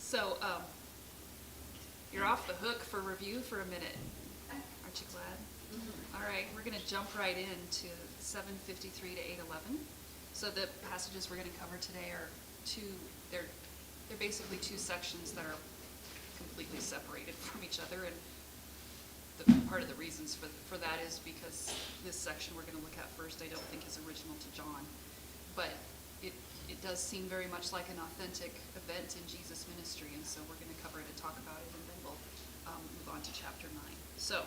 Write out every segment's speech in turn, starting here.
So, you're off the hook for review for a minute. Aren't you glad? Mm-hmm. All right, we're going to jump right into 7:53 to 8:11. So the passages we're going to cover today are they're basically two sections that are completely separated from each other, and part of the reasons for that is because this section we're going to look at first I don't think is original to John, but it does seem very much like an authentic event in Jesus' ministry, and so we're going to cover it and talk about it, and then we'll move on to chapter 9. So,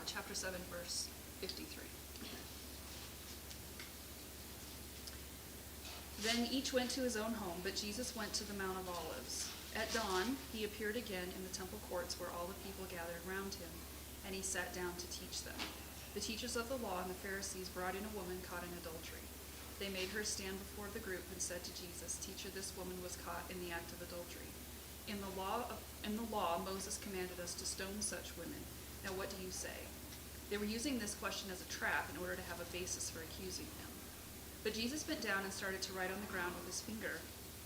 chapter 7, verse 53. Then each went to his own home, but Jesus went to the Mount of Olives. At dawn, he appeared again in the temple courts where all the people gathered round him, and he sat down to teach them. The teachers of the law and the Pharisees brought in a woman caught in adultery. They made her stand before the group and said to Jesus, "Teacher, this woman was caught in the act of adultery. In the law, Moses commanded us to stone such women. Now what do you say?" They were using this question as a trap in order to have a basis for accusing him. But Jesus bent down and started to write on the ground with his finger.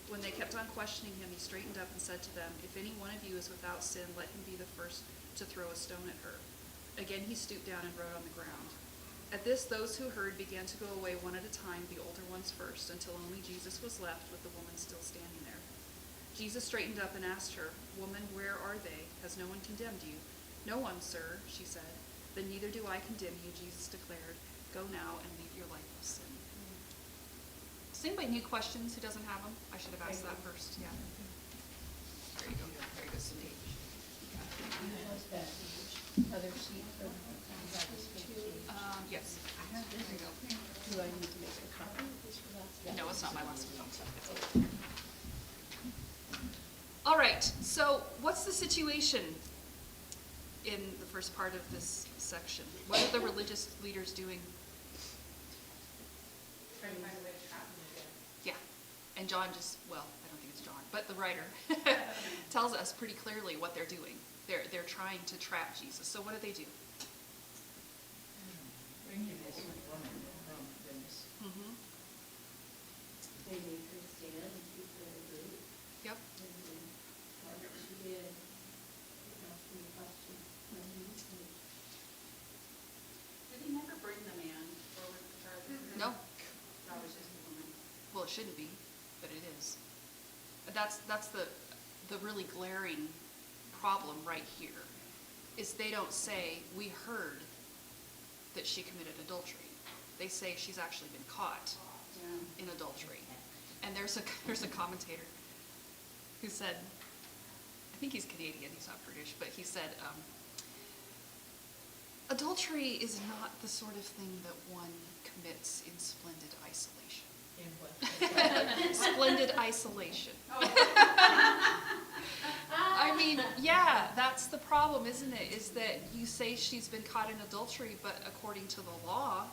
When they kept on questioning him, he straightened up and said to them, "If any one of you is without sin, let him be the first to throw a stone at her." Again he stooped down and wrote on the ground. At this, those who heard began to go away one at a time, the older ones first, until only Jesus was left with the woman still standing there. Jesus straightened up and asked her, "Woman, where are they? Has no one condemned you?" "No one, sir," she said. "Then neither do I condemn you," Jesus declared. "Go now and leave your life of sin." Does anybody need questions who doesn't have them? I should have asked that first. Yeah. There you go. Very good, Cindy. Other sheet for yes. There you go. do I need to make a copy? No, it's not my last one. All right. So, what's the situation in the first part of this section? What are the religious leaders doing? Trying to find a way to trap him again. Yeah. And John I don't think it's John, but the writer tells us pretty clearly what they're doing. They're trying to trap Jesus. So what do? Bringing this woman from this. Mm-hmm. They made her stand and keep her in the group. Yep. And then what she did, asking the question. Did he never bring the man forward to charge him? No. That was just the woman. Well, it shouldn't be, but it is. That's the really glaring problem right here, is they don't say, "We heard that she committed adultery." They say she's actually been caught in adultery. And there's a commentator who said, I think he's Canadian, he's not British, but he said, adultery is not the sort of thing that one commits in splendid isolation. In what? Splendid isolation. I mean, yeah, that's the problem, isn't it? Is that you say she's been caught in adultery, but according to the law,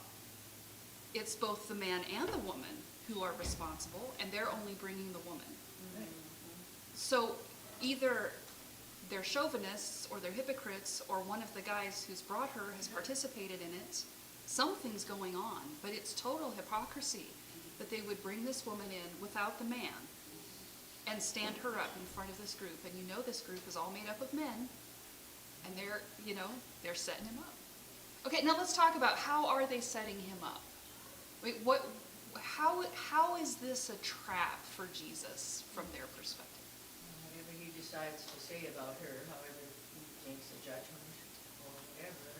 it's both the man and the woman who are responsible, and they're only bringing the woman. Right. So either they're chauvinists or they're hypocrites, or one of the guys who's brought her has participated in it. Something's going on, but it's total hypocrisy that they would bring this woman in without the man and stand her up in front of this group. And you know this group is all made up of men, and they're setting him up. Okay, now let's talk about how are they setting him up? Wait, how is this a trap for Jesus from their perspective? Whatever he decides to say about her, however he makes a judgment or whatever,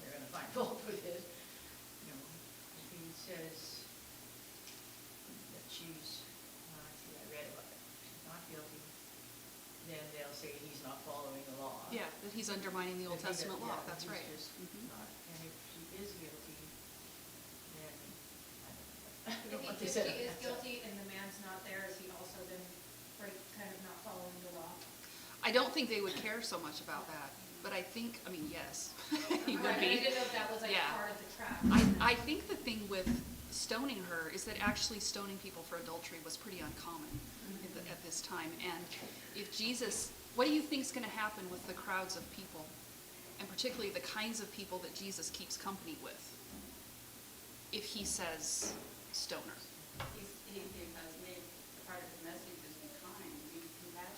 they're going to find fault with it. If he says that she's, I read about it, she's not guilty, then they'll say he's not following the law. Yeah, that he's undermining the Old That he Testament does- law. yeah, That's he's right. just Mhm. not, and if she is guilty, then I If don't know what he, to if say. he is guilty and the man's not there, is he also then kind of not following the law? I don't think they would care so much about that, but I think, yes, he would Right, I be. didn't know if that was like Yeah. part of the trap. I think the thing with stoning her is that actually stoning people for adultery was pretty uncommon at this time. And if Jesus, what do you think is going to happen with the crowds of people, and particularly the kinds of people that Jesus keeps company with, if he says stone her? He has made part of his message is be kind, be compassionate.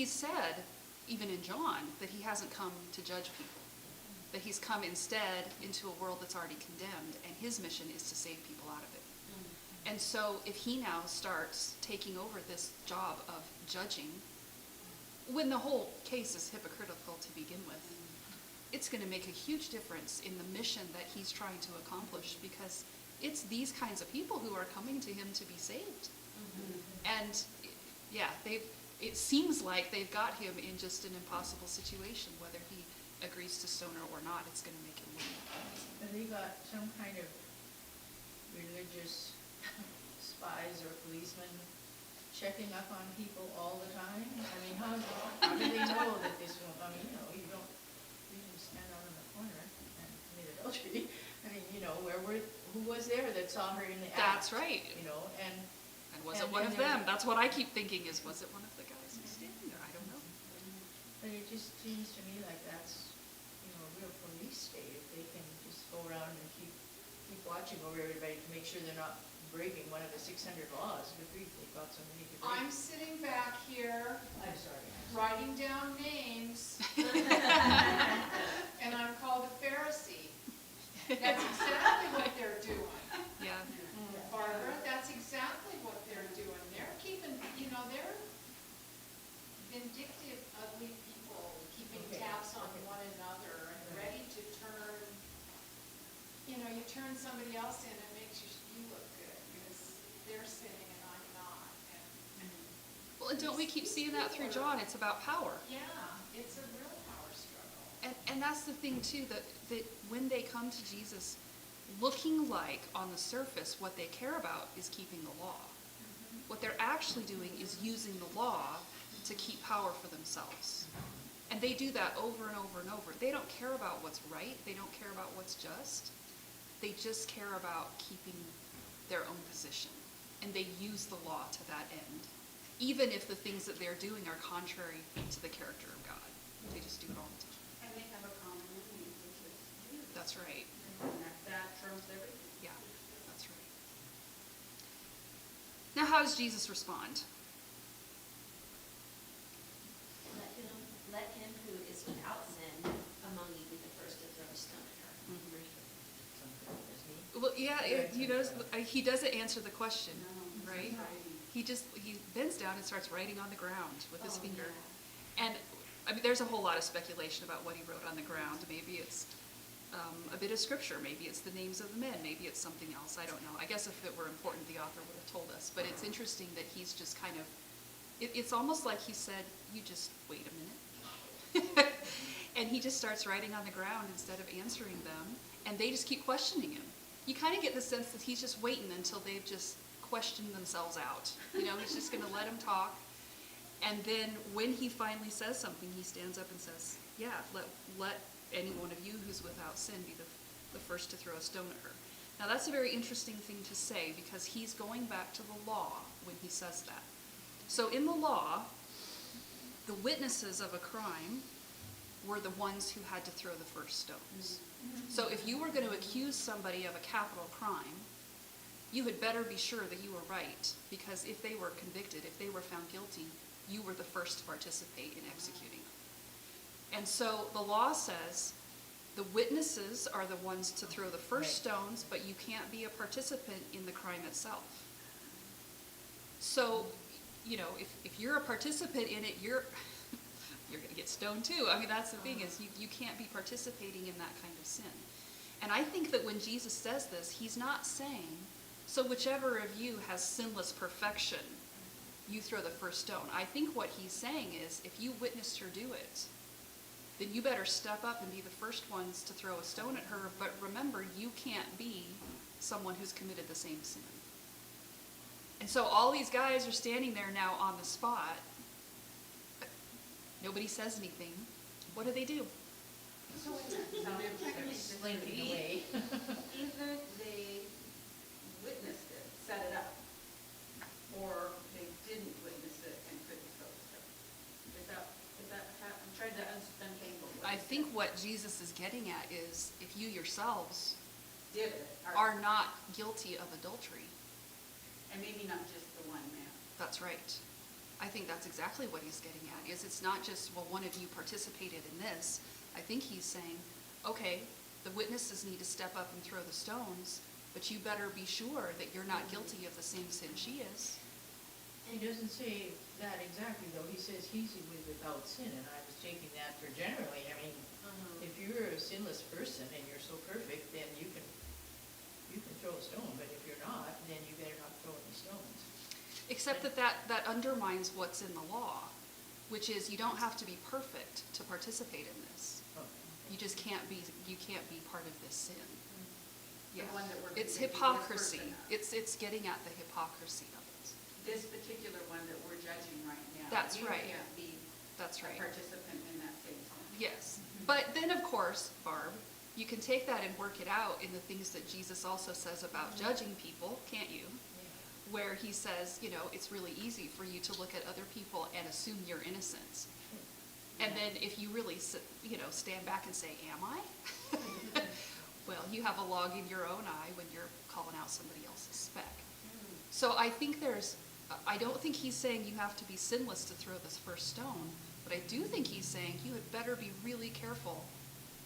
He's said, even in John, that he hasn't come to judge people, that he's come instead into a world that's already condemned, and his mission is to save people out of it. And so if he now starts taking over this job of judging, when the whole case is hypocritical to begin with, it's going to make a huge difference in the mission that he's trying to accomplish, because it's these kinds of people who are coming to him to be saved. And yeah, it seems like they've got him in just an impossible situation. Whether he agrees to stone her or not, it's going to make him win. Have they got some kind of religious spies or policemen checking up on people all the time? I mean, how do they know that this won't, I mean, you don't stand out in the corner and commit adultery. I mean, who was there that saw her in the act? That's right. And was it one of them? That's what I keep thinking is, was it one of the guys who's standing there? I don't know. But it just seems to me like that's, a real police state, if they can just go around and keep watching over everybody to make sure they're not breaking one of the 600 laws. Good grief, they've got so many to break. I'm sitting back here I'm sorry. writing down names, and I'm called a Pharisee. That's exactly what they're doing. Yeah. Barbara, that's exactly what they're doing. They're keeping, they're vindictive, ugly people, keeping tabs on one another and ready to turn, you turn somebody else in, it makes you look good because they're sinning and I'm not. Well, and don't we keep seeing that through John? It's about power. Yeah, it's a real power struggle. And that's the thing, too, that when they come to Jesus, looking like, on the surface, what they care about is keeping the law. What they're actually doing is using the law to keep power for themselves. And they do that over and over and over. They don't care about what's right. They don't care about what's just. They just care about keeping their own position. And they use the law to that end, even if the things that they're doing are contrary to the character of God. They just do it all the time. And they have a common enemy, which is you. That's right. And that trumps everything. Yeah, that's right. Now, how does Jesus respond? Let him who is without sin among you be the first to throw a stone at her. Well, yeah, he doesn't answer the question, right? He bends down and starts writing on the ground with his finger. And I mean, there's a whole lot of speculation about what he wrote on the ground. Maybe it's a bit of scripture. Maybe it's the names of the men. Maybe it's something else. I don't know. I guess if it were important, the author would have told us. But it's interesting that he's just kind of, it's almost like he said, you just wait a minute. And he just starts writing on the ground instead of answering them. And they just keep questioning him. You kind of get the sense that he's just waiting until they've just questioned themselves out. He's just going to let them talk. And then when he finally says something, he stands up and says, yeah, let any one of you who's without sin be the first to throw a stone at her. Now that's a very interesting thing to say, because he's going back to the law when he says that. So in the law, the witnesses of a crime were the ones who had to throw the first stones. So if you were going to accuse somebody of a capital crime, you had better be sure that you were right, because if they were convicted, if they were found guilty, you were the first to participate in executing them. And so the law says the witnesses are the ones to throw the first stones, but you can't be a participant in the crime itself. So, if you're a participant in it, you're going to get stoned too. I mean, that's the thing, is you can't be participating in that kind of sin. And I think that when Jesus says this, he's not saying, so whichever of you has sinless perfection, you throw the first stone. I think what he's saying is, if you witnessed her do it, then you better step up and be the first ones to throw a stone at her. But remember, you can't be someone who's committed the same sin. And so all these guys are standing there now on the spot. Nobody says anything. What do? So Slinking away. either they witnessed it, set it up, or they didn't witness it and couldn't throw the stone. Is that I'm trying to untangle. I think what Jesus is getting at is, if you yourselves did it, are not guilty of adultery. and maybe not just the one man. That's right. I think that's exactly what he's getting at, is it's not just, well, one of you participated in this. I think he's saying, okay, the witnesses need to step up and throw the stones, but you better be sure that you're not guilty of the same sin she is. He doesn't say that exactly, though. He says he's without sin, and I was taking that for generally. I mean, if you're a sinless person and you're so perfect, then you can throw a stone, but if you're not, then you better not throw any stones. Except that undermines what's in the law, which is you don't have to be perfect to participate in this. Okay. You just can't be part of this sin. The one that we're It's convicting this hypocrisy. person of. It's getting at the hypocrisy of it. This particular one that we're judging right now. That's you right. can't be That's a right. participant in that same sin. Yes. But then, of course, Barb, you can take that and work it out in the things that Jesus also says about judging people, can't you? Where he says, it's really easy for you to look at other people and assume your innocence. And then if you really, stand back and say, am I? Well, you have a log in your own eye when you're calling out somebody else's speck. So I don't think he's saying you have to be sinless to throw this first stone, but I do think he's saying you had better be really careful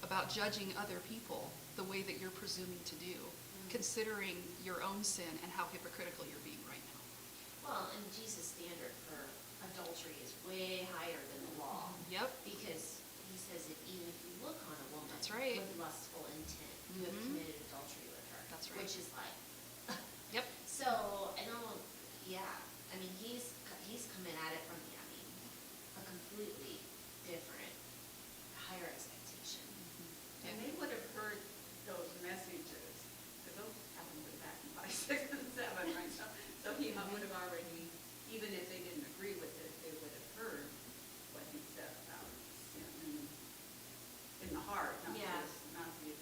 about judging other people the way that you're presuming to do, considering your own sin and how hypocritical you're being right now. Well, and Jesus' standard for adultery is way higher than the law. Yep. Because he says that even if you look on a woman That's right. with lustful intent, you have committed adultery with her. That's right. Which is like, Yep. so, I don't, I mean, he's coming at it from, a completely different, higher expectation. And they would have heard those messages, because those happened way back in 5, 6, and 7, right? So he would have already, even if they didn't agree with it, they would have heard what he said about sin in the heart, not the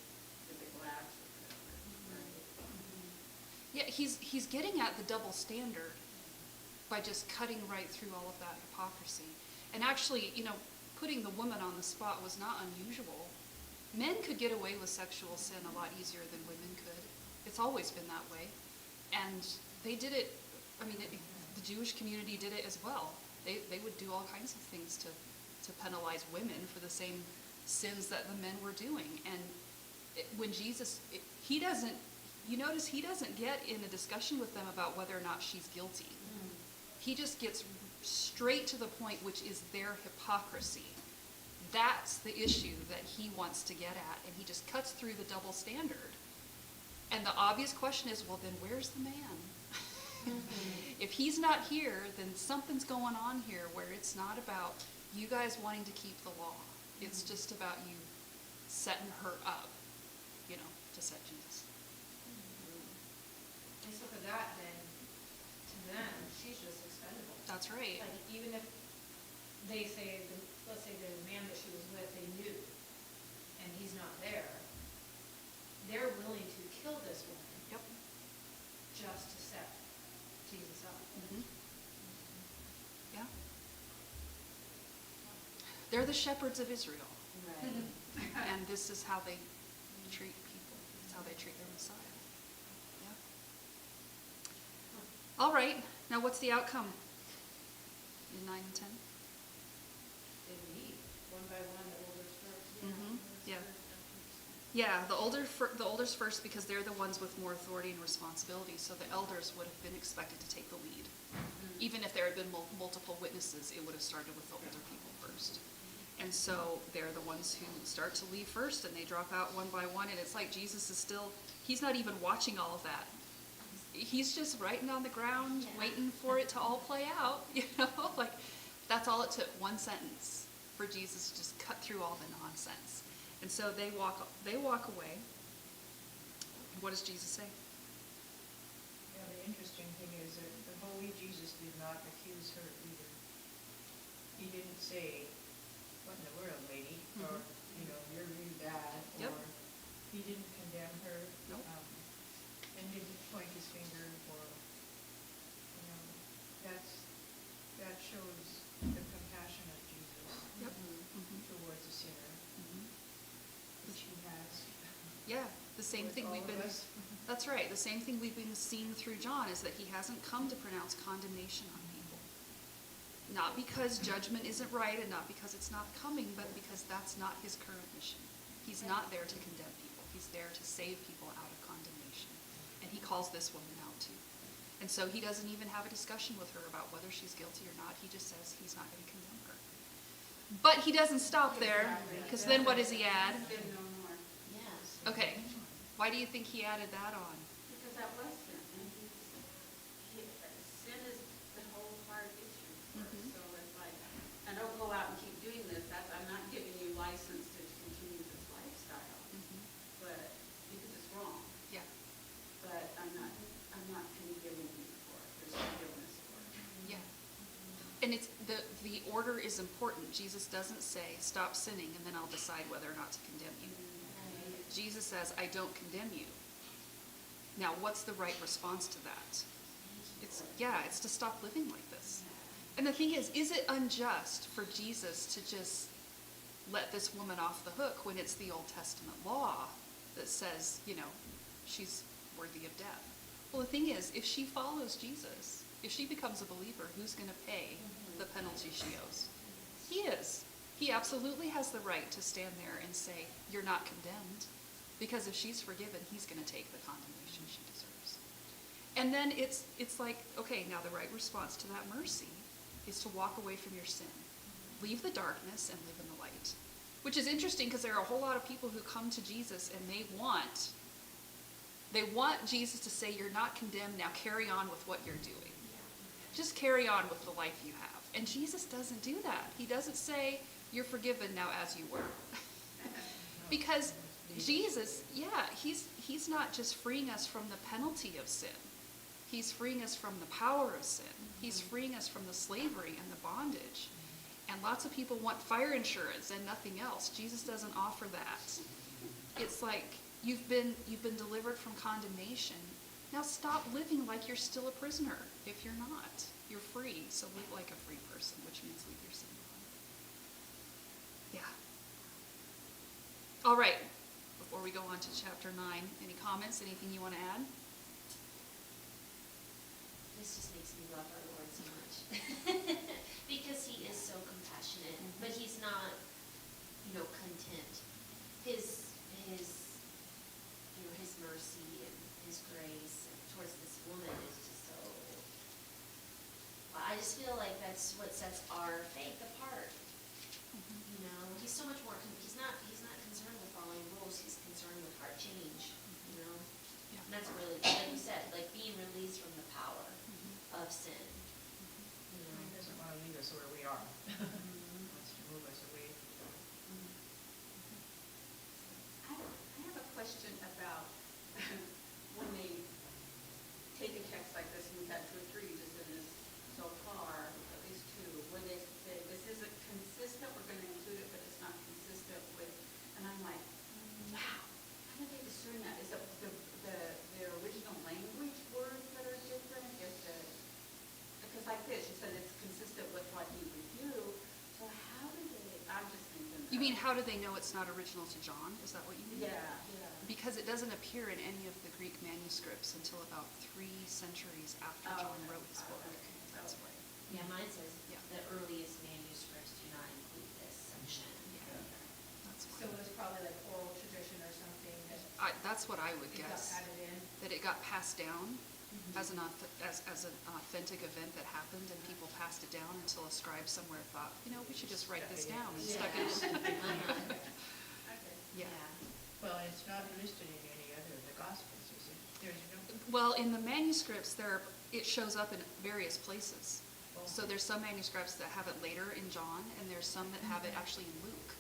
physical acts or whatever. Right? Yeah, he's getting at the double standard by just cutting right through all of that hypocrisy. And actually, putting the woman on the spot was not unusual. Men could get away with sexual sin a lot easier than women could. It's always been that way. And they did it, the Jewish community did it as well. They would do all kinds of things to penalize women for the same sins that the men were doing. And when Jesus, he doesn't get in a discussion with them about whether or not she's guilty. He just gets straight to the point, which is their hypocrisy. That's the issue that he wants to get at, and he just cuts through the double standard. And the obvious question is, well, then where's the man? If he's not here, then something's going on here where it's not about you guys wanting to keep the law. It's just about you setting her up, to set Jesus. And so for that, then, to them, she's just expendable. That's right. Like, even if they say, let's say the man that she was with, they knew, and he's not there, they're willing to kill this woman. Yep. Just to set Jesus up. Yeah. They're the shepherds of Israel. Right. And this is how they treat people. It's how they treat their Messiah. Yeah. All right. Now what's the outcome in 9 and 10? They meet one by one, the oldest first. Yeah. Yeah, the olders first, because they're the ones with more authority and responsibility, so the elders would have been expected to take the lead. Even if there had been multiple witnesses, it would have started with the older people first. And so they're the ones who start to leave first, and they drop out one by one, and it's like Jesus is still, he's not even watching all of that. He's just writing on the ground, waiting for it to all play out, like that's all it took, one sentence for Jesus to just cut through all the nonsense. And so they walk away. What does Jesus say? Yeah, the interesting thing is that the holy Jesus did not accuse her either. He didn't say, what in the world, lady? Or, you're really bad. Yep. Or he didn't condemn her. Nope. And didn't point his finger or, that shows the compassion of Jesus Yep. towards a sinner, which he has. Yeah, the same towards thing all we've of been, us. that's right, the same thing we've been seeing through John is that he hasn't come to pronounce condemnation on people. Not because judgment isn't right and not because it's not coming, but because that's not his current mission. He's not there to condemn people. He's there to save people out of condemnation. And he calls this woman out too. And so he doesn't even have a discussion with her about whether she's guilty or not. He just says he's not going to condemn her. But he doesn't stop there, because then what does he add? Sin no more. Yes. Okay, why do you think he added that on? Because that was sin, and sin is the whole hard issue for us. Mhm. So it's like, I don't go out and keep doing this, I'm not giving you license to continue this lifestyle, but, because it's wrong, Yeah, but I'm not condemning you for it, there's forgiveness for it. yeah. And it's, the order is important. Jesus doesn't say, stop sinning and then I'll decide whether or not to condemn you. Jesus says, I don't condemn you. Now, what's the right response to that? It's to stop living like this. And the thing is it unjust for Jesus to just let this woman off the hook when it's the Old Testament law that says, she's worthy of death? Well, the thing is, if she follows Jesus, if she becomes a believer, who's going to pay the penalty she owes? He is. He absolutely has the right to stand there and say, you're not condemned. Because if she's forgiven, he's going to take the condemnation she deserves. And then it's like, okay, now the right response to that mercy is to walk away from your sin. Leave the darkness and live in the light. Which is interesting because there are a whole lot of people who come to Jesus and they want Jesus to say, you're not condemned, now carry on with what you're doing. Just carry on with the life you have. And Jesus doesn't do that. He doesn't say, you're forgiven now as you were. Because Jesus, he's not just freeing us from the penalty of sin. He's freeing us from the power of sin. He's freeing us from the slavery and the bondage. And lots of people want fire insurance and nothing else. Jesus doesn't offer that. It's like, you've been delivered from condemnation. Now stop living like you're still a prisoner. If you're not, you're free. So live like a free person, which means leave your sin behind. Yeah. All right. Before we go on to chapter 9, any comments? Anything you want to add? This just makes me love our Lord so much. Because he is so compassionate, but he's not, content. His mercy and his grace towards this woman is just so, I just feel like that's what sets our faith apart. He's so much more, he's not concerned with following rules, he's concerned with heart change, Yeah. And that's really, like you said, like being released from the power of sin. He doesn't want to leave us where we are. He wants to move us away from that. I have a question about when they take a text like this, and we've had 2 or 3 just in this so far, at least 2, where they say, this isn't consistent, we're going to include it, but it's not consistent with, and I'm like, wow, how do they discern that? Is it the original language words that are different? Because like this, you said it's consistent with what he would do, so how do they, I'm just thinking. You mean, how do they know it's not original to John? Is that what you mean? Yeah. Because it doesn't appear in any of the Greek manuscripts until about 3 centuries after John wrote his book. That's why. Yeah, mine says Yeah. the earliest manuscripts do not include this section. That's So why. it was probably like oral tradition or something that That's what I would it got guess. added in. That it got passed down as an authentic event that happened, and people passed it down until a scribe somewhere thought, we should just write this down and stuck it in. Yeah. Well, it's not listed in any other of the Gospels, is it? There's no. Well, in the manuscripts, it shows up in various places. So there's some manuscripts that have it later in John, and there's some that have it actually in Luke,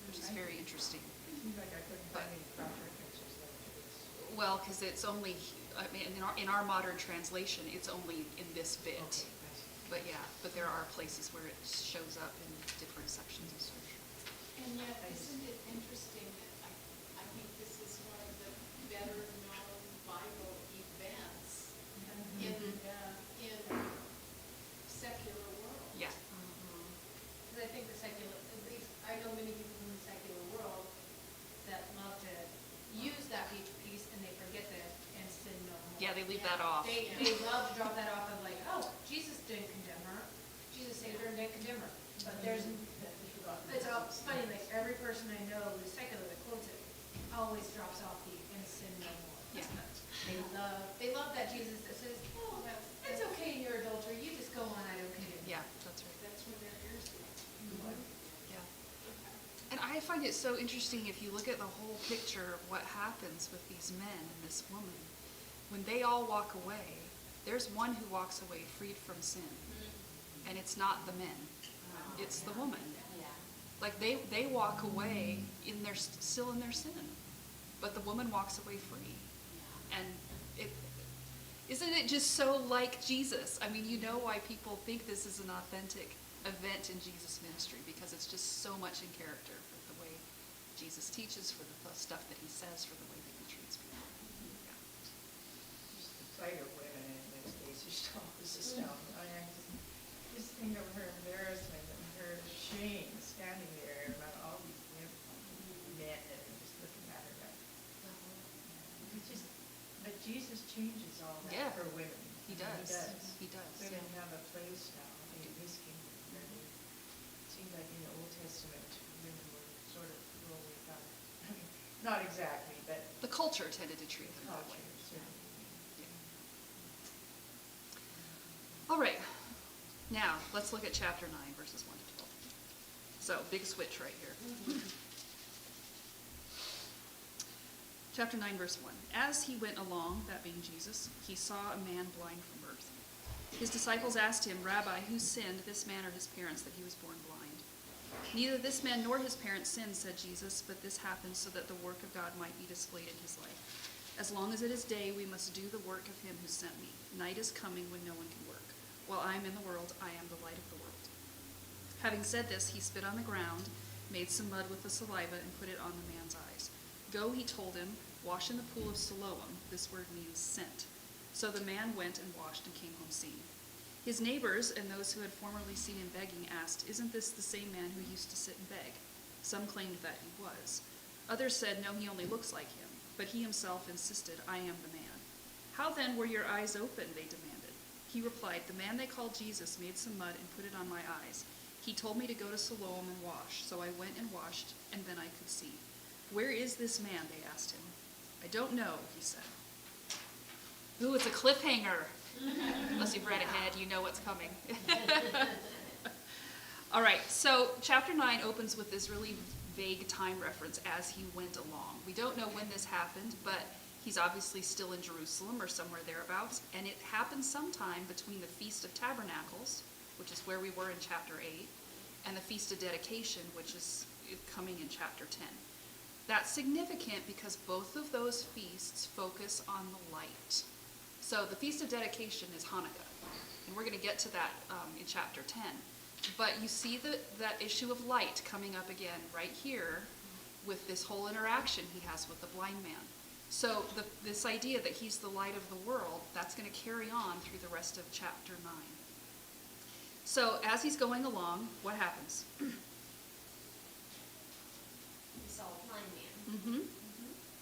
which is very interesting. It seems like I couldn't find any cross references there to this. Well, because it's only, in our modern translation, it's only in this bit. Okay, I see. But there are places where it shows up in different sections of Scripture. And yet, isn't it interesting that I think this is one of the better known Bible events in secular world. Yeah. Because I think the secular, at least, I know many people from the secular world that love to use that piece and they forget that and sin no more. Yeah, they leave that off. They love to drop that off of like, oh, Jesus didn't condemn her. Jesus saved her and didn't condemn her. But there's, it's funny, like every person I know who's secular that quotes it always drops off the "and sin no more." Yeah. They love that Jesus that says, oh, it's okay in your adultery, you just go on, I don't condemn you. Yeah, that's right. That's when their ears get. Yeah. And I find it so interesting if you look at the whole picture of what happens with these men and this woman. When they all walk away, there's one who walks away freed from sin. And it's not the men, it's the woman. Yeah. Like they walk away still in their sin, but the woman walks away free. And isn't it just so like Jesus? I mean, you know why people think this is an authentic event in Jesus' ministry, because it's just so much in character with the way Jesus teaches, for the stuff that he says, for the way that he treats people. Yeah. Just the sight of women in this case is astounding. I mean, just think of her embarrassment and her shame standing there around all these men and just looking at her like, it's just, but Jesus changes all that Yeah. for women. He I mean, does. He does. Women Yeah. have a place now in his kingdom. Really. It seemed like in the Old Testament, women were sort of ruled without, I mean, not exactly, but The culture tended to treat them that way. culture, certainly. All right, now let's look at chapter 9, verses 1 to 12. So, big switch right here. Chapter 9, verse 1. As he went along, that being Jesus, he saw a man blind from birth. His disciples asked him, Rabbi, who sinned, this man or his parents, that he was born blind? Neither this man nor his parents sinned, said Jesus, but this happened so that the work of God might be displayed in his life. As long as it is day, we must do the work of him who sent me. Night is coming when no one can work. While I am in the world, I am the light of the world. Having said this, he spit on the ground, made some mud with the saliva, and put it on the man's eyes. Go, he told him, wash in the pool of Siloam. This word means sent. So the man went and washed and came home seeing. His neighbors and those who had formerly seen him begging asked, Isn't this the same man who used to sit and beg? Some claimed that he was. Others said, No, he only looks like him. But he himself insisted, I am the man. How then were your eyes open? They demanded. He replied, The man they called Jesus made some mud and put it on my eyes. He told me to go to Siloam and wash. So I went and washed, and then I could see. Where is this man? They asked him. I don't know, he said. Ooh, it's a cliffhanger. Unless you've read ahead, you know what's coming. All right, so chapter 9 opens with this really vague time reference, as he went along. We don't know when this happened, but he's obviously still in Jerusalem or somewhere thereabouts, and it happened sometime between the Feast of Tabernacles, which is where we were in chapter 8, and the Feast of Dedication, which is coming in chapter 10. That's significant because both of those feasts focus on the light. So the Feast of Dedication is Hanukkah, and we're going to get to that in chapter 10. But you see that issue of light coming up again right here with this whole interaction he has with the blind man. So this idea that he's the light of the world, that's going to carry on through the rest of chapter 9. So as he's going along, what happens? We saw a blind man. Mm-hmm.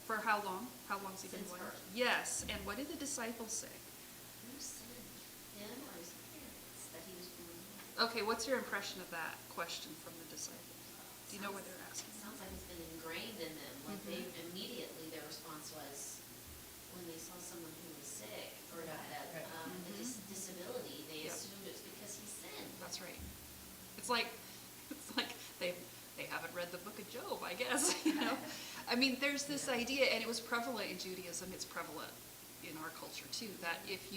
For how long? How long's he been Since blind? birth. Yes, and what did the disciples say? Who sinned, him or his parents, that he was born blind? Okay, what's your impression of that question from the disciples? Do you know what they're asking? Sounds like it's been ingrained in them. Like Mhm. they immediately, their response was, when they saw someone who was sick or Yeah, had right. a disability, they Yep. assumed it was because he sinned. That's right. It's like they haven't read the book of Job, I guess. You know, I mean, there's this idea, and it was prevalent in Judaism. It's prevalent in our culture too. That if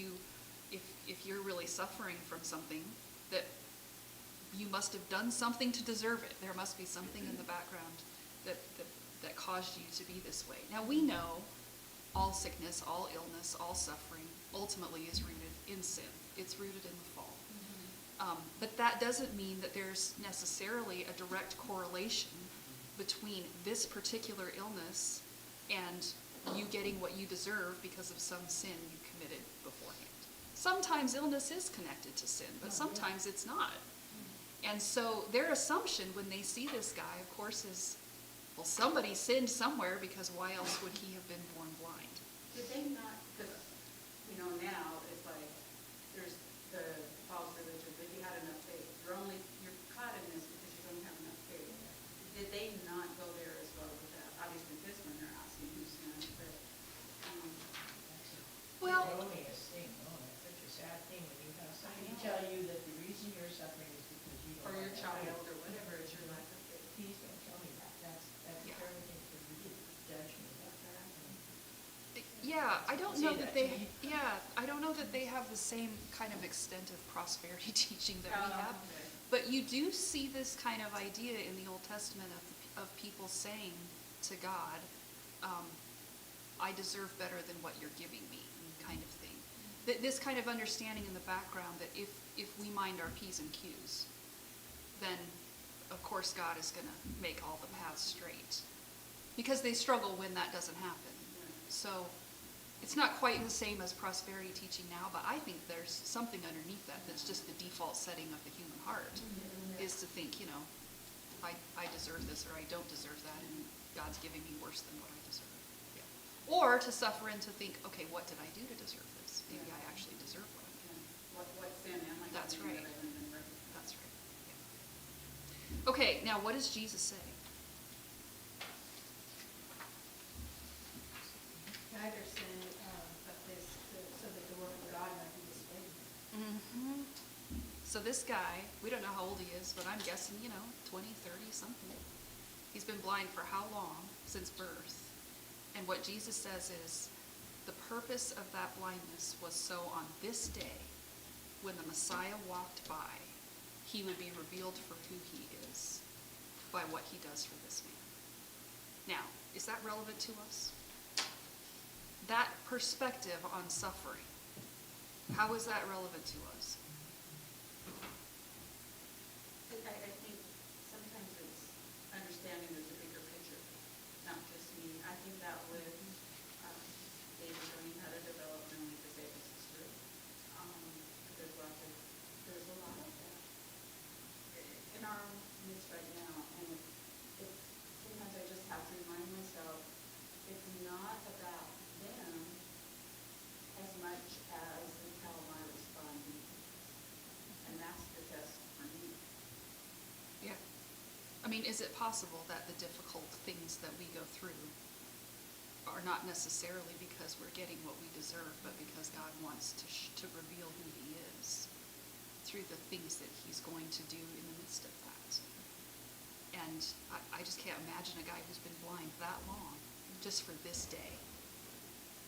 you're really suffering from something, that you must have done something to deserve it. There must be something in the background that caused you to be this way. Now we know all sickness, all illness, all suffering ultimately is rooted in sin. It's rooted in the fall. But that doesn't mean that there's necessarily a direct correlation between this particular illness and you getting what you deserve because of some sin you committed beforehand. Sometimes illness is connected to sin, but sometimes it's not. And so their assumption when they see this guy, of course, is, well, somebody sinned somewhere, because why else would he have been born blind? Did they not, because, now it's like, there's the false religion, but you had enough faith. tell you that the reason you're suffering is because you don't. Or your love that child, person. or whatever is your lack of faith. Please don't tell me that. That's a Yeah. terrible thing for you to judge me about that. Yeah, I don't Say know that that to they, me. yeah, I don't know that they have the same kind of extent of prosperity teaching that we have. Okay. But you do see this kind of idea in the Old Testament of people saying to God, I deserve better than what you're giving me, kind of thing. This kind of understanding in the background that if we mind our P's and Q's, then of course God is going to make all the paths straight. Because they struggle when that doesn't happen. So it's not quite the same as prosperity teaching now, but I think there's something underneath that that's just the default setting of the human heart, is to think, I deserve this or I don't deserve that, and God's giving me worse than what I deserve. Yeah. Or to suffer and to think, okay, what did I do to deserve this? Maybe I actually deserve what I'm getting. What sin am I That's committing right. that I don't even recognize? That's right. Yeah. Okay, now what does Jesus say? Neither sin, but this, so that the work of God might be displayed. Mm-hmm. So this guy, we don't know how old he is, but I'm guessing, 20, 30, something. He's been blind for how long? Since birth. And what Jesus says is, the purpose of that blindness was so on this day, when the Messiah walked by, he would be revealed for who he is by what he does for this man. Now, is that relevant to us? That perspective on suffering, how is that relevant to us? I think sometimes it's understanding there's a bigger picture, not just me. I think that with David learning how to develop mentally disabled sister, there's a lot of that in our midst right now, and it's sometimes I just have to remind myself it's not about them as much as how am I responding, and that's the test for me. Yeah. I mean, is it possible that the difficult things that we go through are not necessarily because we're getting what we deserve, but because God wants to reveal who he is through the things that he's going to do in the midst of that? And I just can't imagine a guy who's been blind that long just for this day.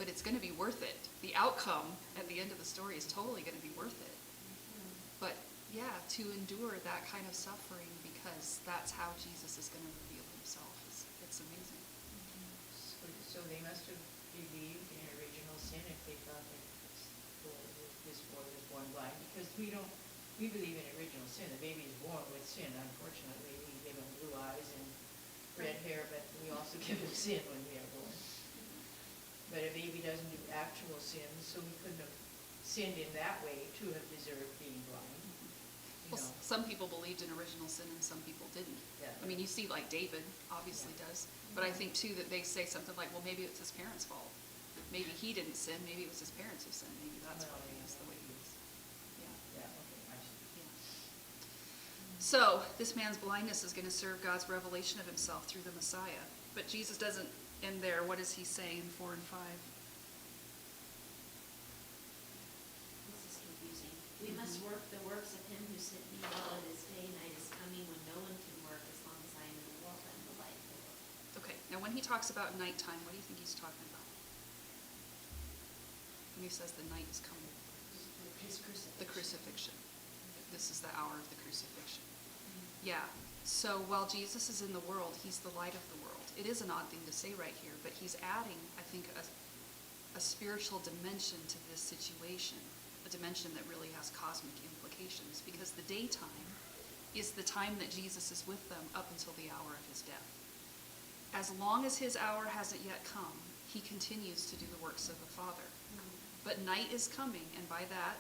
But it's going to be worth it. The outcome at the end of the story is totally going to be worth it. But yeah, to endure that kind of suffering because that's how Jesus is going to reveal himself. It's amazing. So they must have believed in original sin if they thought that this boy was born blind, because we believe in original sin. The baby is born with sin. Unfortunately, we give him blue eyes and red hair, but we also give him sin when we are born. But a baby doesn't do actual sin, so we couldn't have sinned in that way to have deserved being blind. Well, some people believed in original sin and some people didn't. Yeah. I mean, you see like David obviously does. But I think too that they say something like, well, maybe it's his parents' fault. Maybe he didn't sin. Maybe it was his parents who sinned. Maybe that's why he is the way he is. Yeah. Yeah, okay, I see. Yeah. So this man's blindness is going to serve God's revelation of himself through the Messiah. But Jesus doesn't end there. What does he say in 4 and 5? This is confusing. We must work the works of him who sent me while it is day, night is coming when no one can work as long as I am in the world and the light of the world. Okay, now when he talks about nighttime, what do you think he's talking about? When he says the night is coming. His crucifixion. The crucifixion. This is the hour of the crucifixion. Yeah, so while Jesus is in the world, he's the light of the world. It is an odd thing to say right here, but he's adding, I think, a spiritual dimension to this situation, a dimension that really has cosmic implications, because the daytime is the time that Jesus is with them up until the hour of his death. As long as his hour hasn't yet come, he continues to do the works of the Father. But night is coming, and by that,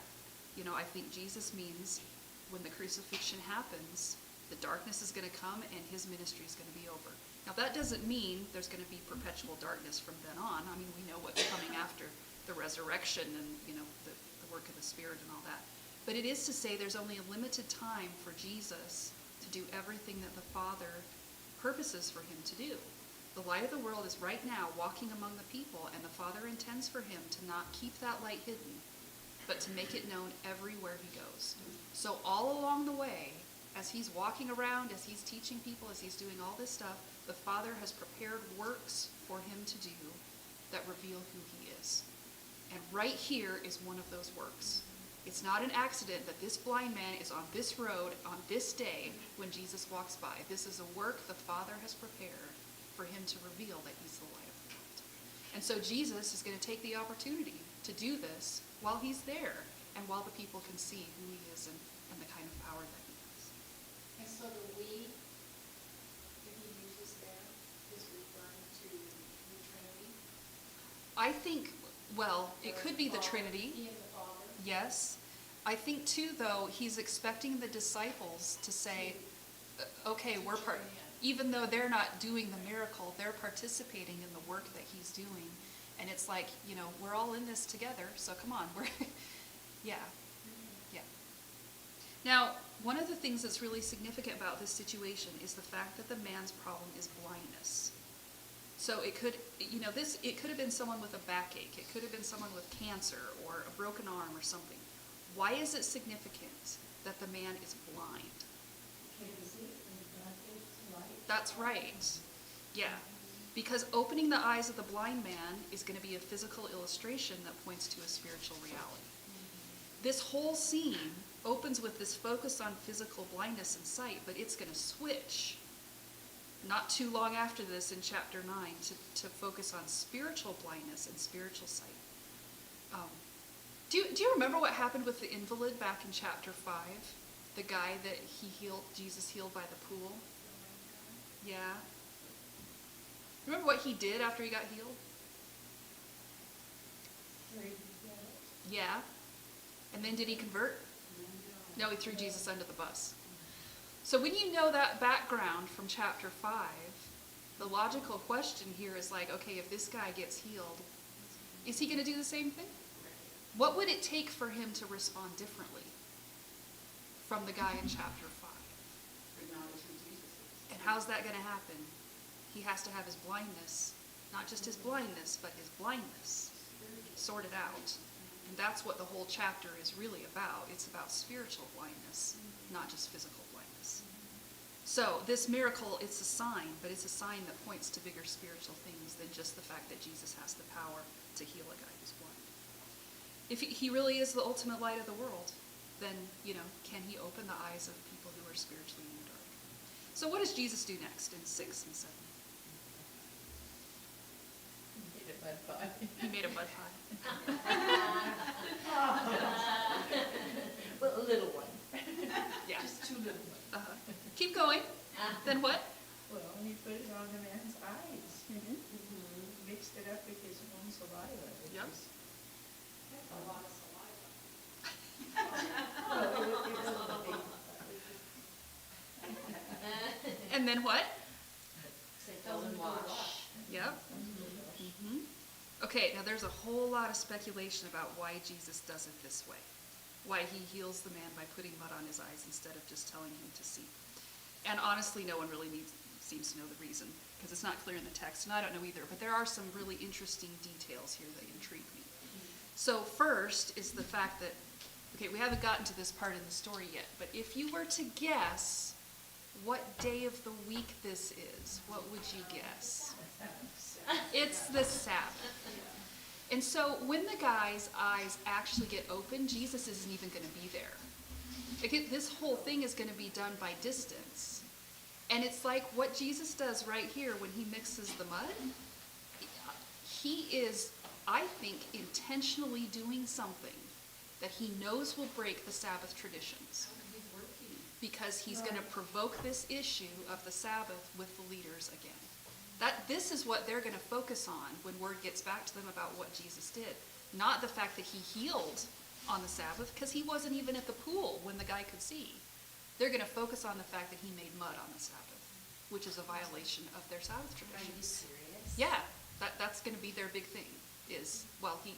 I think Jesus means when the crucifixion happens, the darkness is going to come and his ministry is going to be over. Now that doesn't mean there's going to be perpetual darkness from then on. I mean, we know what's coming after the resurrection and, the work of the Spirit and all that. But it is to say there's only a limited time for Jesus to do everything that the Father purposes for him to do. The light of the world is right now walking among the people, and the Father intends for him to not keep that light hidden but to make it known everywhere he goes. So all along the way, as he's walking around, as he's teaching people, as he's doing all this stuff, the Father has prepared works for him to do that reveal who he is. And right here is one of those works. It's not an accident that this blind man is on this road on this day when Jesus walks by. This is a work the Father has prepared for him to reveal that he's the light of the world. And so Jesus is going to take the opportunity to do this while he's there and while the people can see who he is and the kind of power that he has. And so the we that he uses there is referring to the Trinity? I think, well, it could be the Trinity. He and the Father? Yes. I think too, though, he's expecting the disciples to say, okay, we're part, even though they're not doing the miracle, they're participating in the work that he's doing. And it's like, you know, we're all in this together, so come on. Yeah. Now, one of the things that's really significant about this situation is the fact that the man's problem is blindness. So it could, you know, it could have been someone with a backache. It could have been someone with cancer or a broken arm or something. Why is it significant that the man is blind? That's right. Yeah. Because opening the eyes of the blind man is going to be a physical illustration that points to a spiritual reality. This whole scene opens with this focus on physical blindness and sight, but it's going to switch not too long after this in chapter 9 to focus on spiritual blindness and spiritual sight. Do you remember what happened with the invalid back in chapter 5? The guy that Jesus healed by the pool? Yeah. Remember what he did after he got healed? Yeah. And then did he convert? No, he threw Jesus under the bus. So when you know that background from chapter 5, the logical question here is like, okay, if this guy gets healed, is he going to do the same thing? What would it take for him to respond differently from the guy in chapter 5? And how's that going to happen? He has to have his blindness, not just his blindness, but his blindness sorted out. And that's what the whole chapter is really about. It's about spiritual blindness, not just physical blindness. So this miracle, it's a sign, but it's a sign that points to bigger spiritual things than just the fact that Jesus has the power to heal a guy who's blind. If he really is the ultimate light of the world, then, you know, can he open the eyes of people who are spiritually in the dark? So what does Jesus do next in 6 and 7? He made a mud pie. Well, a little one. Yeah. Just 2 little ones. Uh-huh. Keep going. Then what? Well, he put it on the man's eyes. Mixed it up with his own saliva. Yep. That's a lot of saliva. And then what? Say, go and wash. Yep. Okay, now there's a whole lot of speculation about why Jesus does it this way. Why he heals the man by putting mud on his eyes instead of just telling him to see. And honestly, no one really seems to know the reason, because it's not clear in the text, and I don't know either, but there are some really interesting details here that intrigue me. So first is the fact that, okay, we haven't gotten to this part in the story yet, but if you were to guess what day of the week this is, what would you guess? It's the Sabbath. And so when the guy's eyes actually get open, Jesus isn't even going to be there. This whole thing is going to be done by distance. And it's like what Jesus does right here when he mixes the mud. He is, I think, intentionally doing something that he knows will break the Sabbath traditions. Because he's going to provoke this issue of the Sabbath with the leaders again. This is what they're going to focus on when word gets back to them about what Jesus did. Not the fact that he healed on the Sabbath, because he wasn't even at the pool when the guy could see. They're going to focus on the fact that he made mud on the Sabbath, which is a violation of their Sabbath Are you traditions. serious? Yeah, that's going to be their big thing. Is, well, he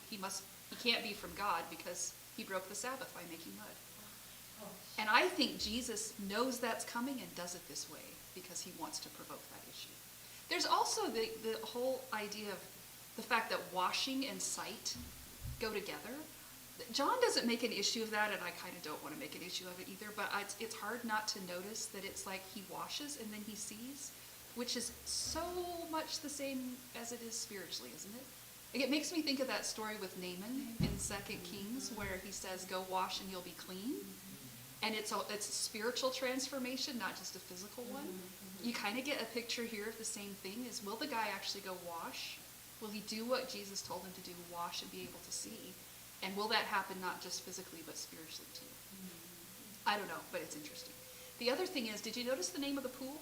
can't be from God because he broke the Sabbath by making mud. And I think Jesus knows that's coming and does it this way because he wants to provoke that issue. There's also the whole idea of the fact that washing and sight go together. John doesn't make an issue of that, and I kind of don't want to make an issue of it either, but it's hard not to notice that it's like he washes and then he sees, which is so much the same as it is spiritually, isn't it? Like, it makes me think of that story with Naaman in 2 Kings, where he says, go wash and you'll be clean. And it's a spiritual transformation, not just a physical one. You kind of get a picture here of the same thing, is will the guy actually go wash? Will he do what Jesus told him to do, wash and be able to see? And will that happen not just physically, but spiritually too? I don't know, but it's interesting. The other thing is, did you notice the name of the pool?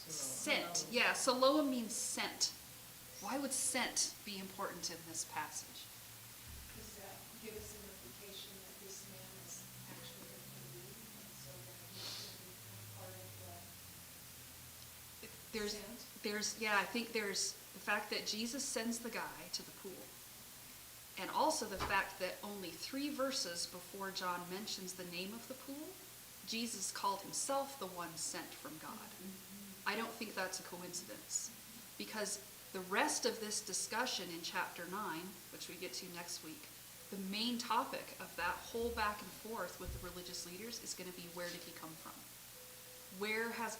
Scent. Yeah, Siloam means scent. Why would scent be important in this passage? Does that give us an implication that this man is actually going to leave, and so that he's going to become part of the I think there's the fact that Jesus sends the guy to the pool. And also the fact that only 3 verses before John mentions the name of the pool, Jesus called himself the one sent from God. I don't think that's a coincidence, because the rest of this discussion in chapter 9, which we get to next week, the main topic of that whole back and forth with the religious leaders is going to be, where did he come from? Where has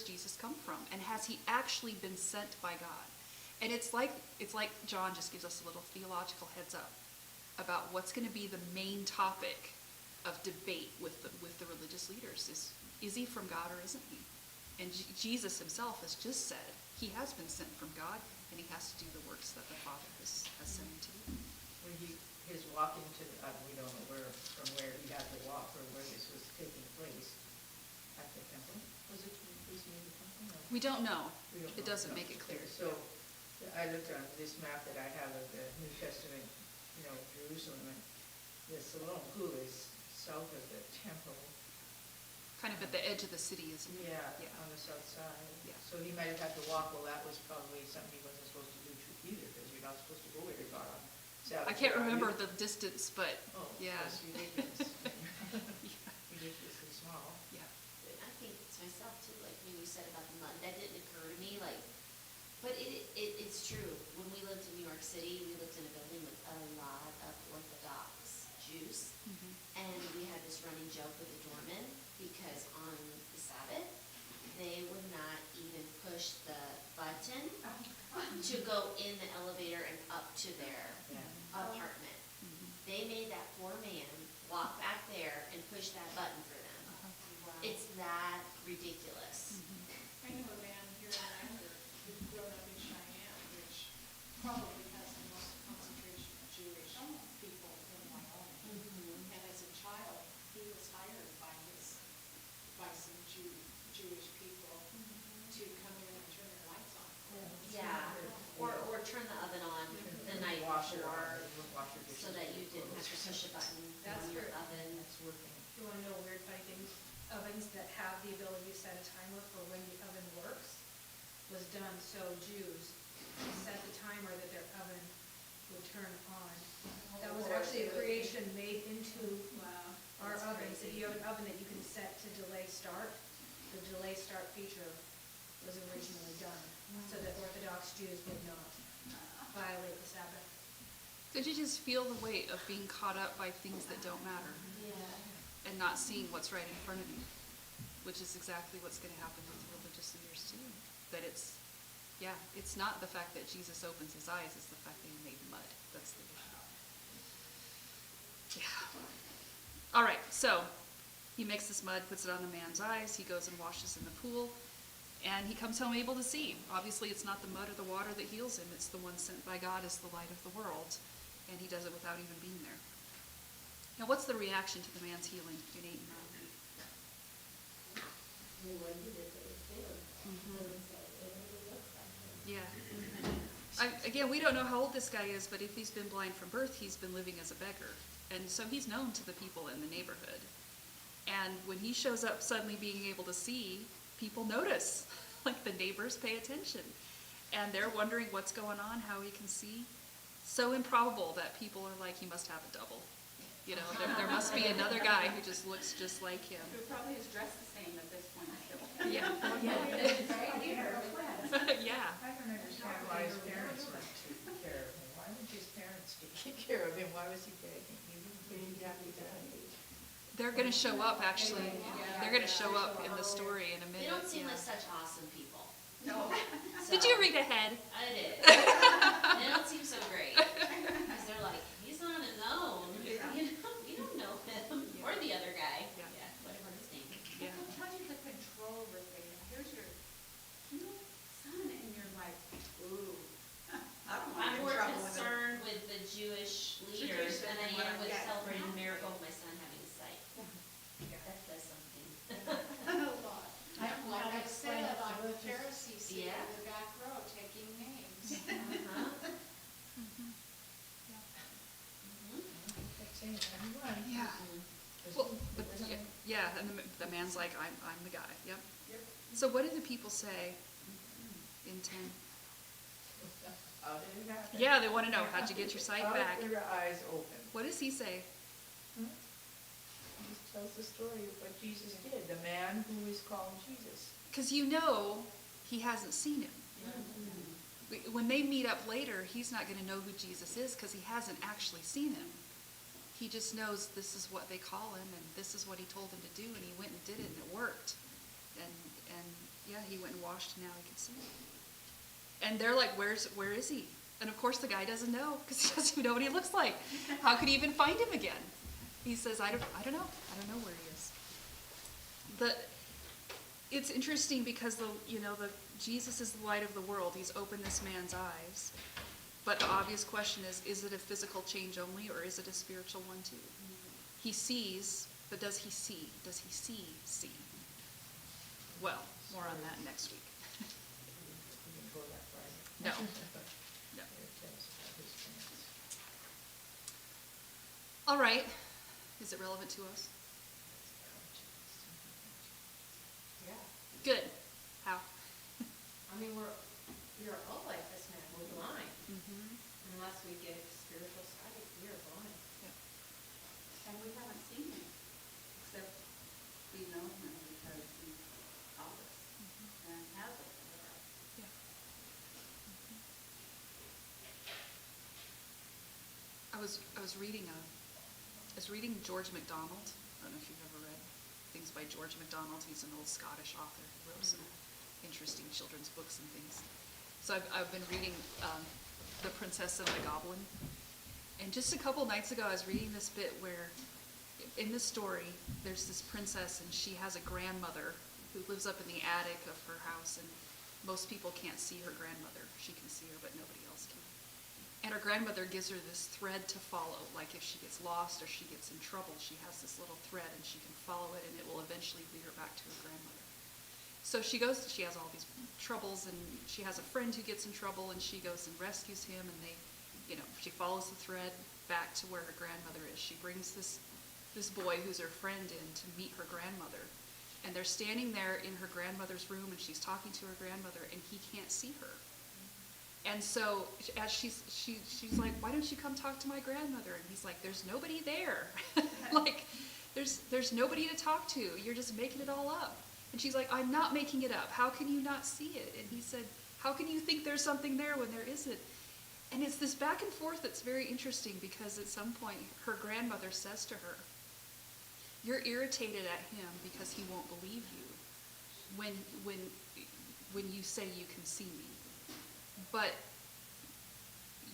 Jesus come from? And has he actually been sent by God? And it's like John just gives us a little theological heads up about what's going to be the main topic of debate with the religious leaders. Is he from God or isn't he? And Jesus himself has just said he has been sent from God, and he has to do the works that the Father has sent him to do. When his walking to, we don't know from where he had to walk or where this was taking place at the temple. Was it near the temple? No. We don't know. We don't It know. doesn't No. make it clear. So I looked on this map that I have of the New Testament, Jerusalem, and the Siloam pool is south of the temple. Kind of at the edge of the city, isn't it? Yeah, on the south side. Yeah. So he might have had to walk. Well, that was probably something he wasn't supposed to do either, because you're not supposed to go very far on Sabbath. I can't are remember you? the distance, but Oh, yeah. that's ridiculous. Yeah. Ridiculously small. Yeah. I think to myself too, like when you said about the mud, that didn't occur to me, like, but it's true. When we lived in New York City, we lived in a building with a lot of Orthodox Jews. Mhm. And we had this running joke with the doorman, because on the Sabbath, they would not even push the button to go in the elevator and up to their apartment. Mhm. They made that poor man walk back there and push that button for them. Uh-huh. It's that ridiculous. Mhm. I know a man here in Lander who's grown up in Cheyenne, which probably has the most concentration of Jewish people in Wyoming. Mhm. And as a child, he was hired by some Jewish people to come in and turn their lights on. Yeah, or turn the oven on the night before, so that you didn't have to push a button That's on your for- oven. That's working. You wanna know weird funny things? Ovens that have the ability to set a timer for when the oven works was done so Jews set the timer that their oven would turn on. That was actually a creation made into Wow. our That's ovens, that crazy. you have an oven that you can set to delay start. The delay start feature was originally done, so that Orthodox Jews would not violate the Sabbath. Did you just feel the weight of being caught up by things that don't matter Yeah. and not seeing what's right in front of you? Which is exactly what's going to happen with the religious leaders too. That it's not the fact that Jesus opens his eyes, it's the fact that he made mud. That's the issue. Yeah. All right, so he makes this mud, puts it on the man's eyes, he goes and washes in the pool, and he comes home able to see. Obviously, it's not the mud or the water that heals him, it's the one sent by God as the light of the world, and he does it without even being there. Now, what's the reaction to the man's healing in 8 and 9? Yeah. Again, we don't know how old this guy is, but if he's been blind from birth, he's been living as a beggar. And so he's known to the people in the neighborhood. And when he shows up suddenly being able to see, people notice. Like the neighbors pay attention. And they're wondering what's going on, how he can see. So improbable that people are like, he must have a double. You know, there must be another guy who just looks just like him. Who probably is dressed the same at this point still. Yeah. Yeah. I don't understand why his parents weren't taking care of him. Why would his parents take why was he begging? He was pretty happy that age. They're gonna show up, actually. Yeah. They're gonna show up in the story in a They minute. don't seem yeah. like such awesome people. No. Did you read ahead? I did. They don't seem so great. Because they're like, he's on his own. Yeah. We don't know him. Yeah. Or the other guy. Yeah. Whatever his name is. Yeah. It tells you the control that they have. Here's your cute son, and you're like, ooh, I don't want to I'm get in more trouble with him. concerned with the Jewish leaders than I am with Yeah. celebrating the miracle of my son having a sight. Yeah. That says something. A lot. I don't know how Like I to explain said, it, so I'm let's just- Pharisee sitting Yeah. in the back row taking names. Uh-huh. Kept saying, everyone. Yeah. There's- Well, but, there's yeah, and the man's like, I'm the guy, yep. Yep. So what did the people say in 10? How did it happen? Yeah, they wanna know, how'd you get your sight How back? were your eyes open? What does he say? He just tells the story of what Jesus did, the man who is called Jesus. Because he hasn't seen him. When they meet up later, he's not gonna know who Jesus is because he hasn't actually seen him. He just knows this is what they call him and this is what he told him to do, and he went and did it and it worked. And yeah, he went and washed and now he can see him. And they're like, where is he? And of course the guy doesn't know because he doesn't even know what he looks like. How could he even find him again? He says, I don't know. I don't know where he is. It's interesting because Jesus is the light of the world. He's opened this man's eyes. But the obvious question is it a physical change only or is it a spiritual one too? He sees, but does he see? Does he see? Well, more on that next week. We didn't go that far. No. No. It tells about his parents. All right. Is it relevant to us? Yeah. Good. How? I mean, we are all like this man, we're blind. Mm-hmm. Unless we get spiritual sight, we are blind. And we haven't seen him, except we know him because he's taught us and has opened our eyes. Yeah. I was reading George MacDonald. I don't know if you've ever read things by George MacDonald. He's an old Scottish author who wrote some interesting children's books and things. So I've been reading The Princess and the Goblin. And just a couple nights ago, I was reading this bit where, in the story, there's this princess and she has a grandmother who lives up in the attic of her house, and most people can't see her grandmother. She can see her, but nobody else can. And her grandmother gives her this thread to follow, like if she gets lost or she gets in trouble, she has this little thread and she can follow it and it will eventually lead her back to her grandmother. So she has all these troubles and she has a friend who gets in trouble and she goes and rescues him, and she follows the thread back to where her grandmother is. She brings this boy who's her friend in to meet her grandmother. And they're standing there in her grandmother's room and she's talking to her grandmother and he can't see her. And so as she's like, why don't you come talk to my grandmother? And he's like, there's nobody there. Like, there's nobody to talk to. You're just making it all up. And she's like, I'm not making it up. How can you not see it? And he said, how can you think there's something there when there isn't? And it's this back and forth that's very interesting because at some point her grandmother says to her, you're irritated at him because he won't believe you when you say you can see me. But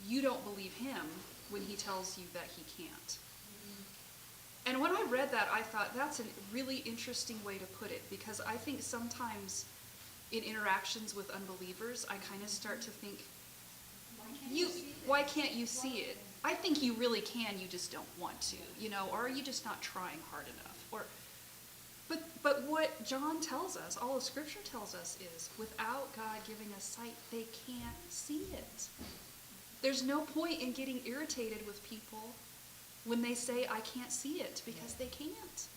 you don't believe him when he tells you that he can't. And when I read that, I thought that's a really interesting way to put it, because I think sometimes in interactions with unbelievers, I kind of start to think, why can't you see it? I think you really can, you just don't want to, or are you just not trying hard enough? But what John tells us, all of Scripture tells us is, without God giving us sight, they can't see it. There's no point in getting irritated with people when they say, I can't see it, because they can't.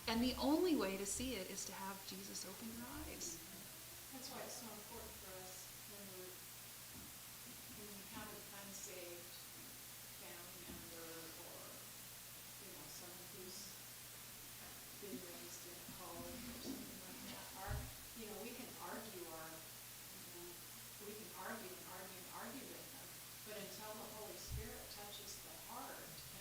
And the only way to see it is to have Jesus open your eyes. That's why it's so important for us when we have an unsaved family member or, someone who's been raised in a cult or something like that. We can argue we can argue and argue and argue with them, but until the Holy Spirit touches the heart and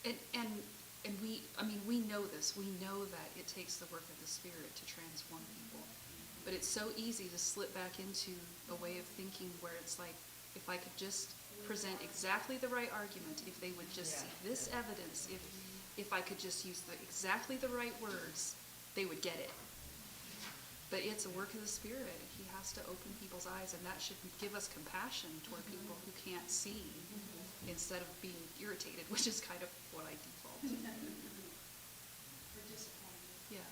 And we know this. We know that it takes the work of the Spirit to transform people. But it's so easy to slip back into a way of thinking where it's like, if I could just present exactly the right argument, if they would just see this evidence, if I could just use exactly the right words, they would get it. But it's a work of the Spirit. He has to open people's eyes, and that should give us compassion toward people who can't see, instead of being irritated, which is kind of what I default to. Or disappointed. Yeah.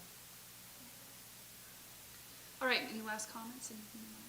All right, any last comments? Anything else?